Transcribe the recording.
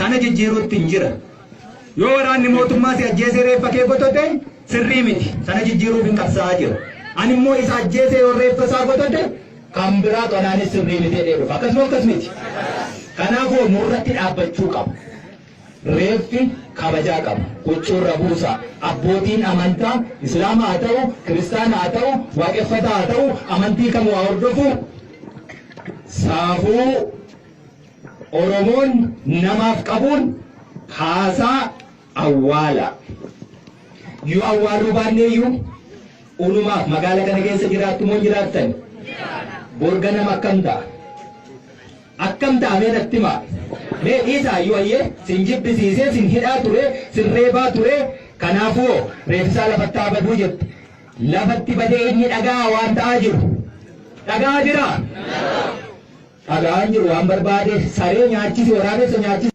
kana jijjiiruutti hin jira. Yoo waraanni mootummaa si ajjeesee reeffa kee gotote sirrii miti. Sana jijjiiruuf hin qabsaa'aa jira. Ani immoo isa ajjeesee yoo reeffa isaa gotote kan biraa qonaanis sirrii miti jedhee dhufa. Akkasuma miti. Kanaafuu nurratti dhaabbachuu qabu. Reeffi kabajaa qaba. Huccuurra buusa. Abbootiin amantaa Islaama haa ta'u, Kiristaana haa ta'u, Waaqeffataa haa ta'u, amantii kamuu haa hordofu. Saafuu Oromoon namaaf qabuun haasaa awwaala. Yoo awwaaluu baanneeyyuu unumaaf magaala kana keessa jiraattu moo jiraattan? Borga nama akkam ta'a? Akkam ta'a mee natti himaa? Mee dhiisaa yoo ayyee sin jibbisiisee sin hidhaa ture, sin reebaa ture. Kanaafuu reeffisaa lafatti haa baduu jette. Lafatti badee inni dhagaa waan ta'aa jiru. Dhagaa jira? Dhagaan jiru waan barbaade saree nyaachisi, waraabessa nyaachisi.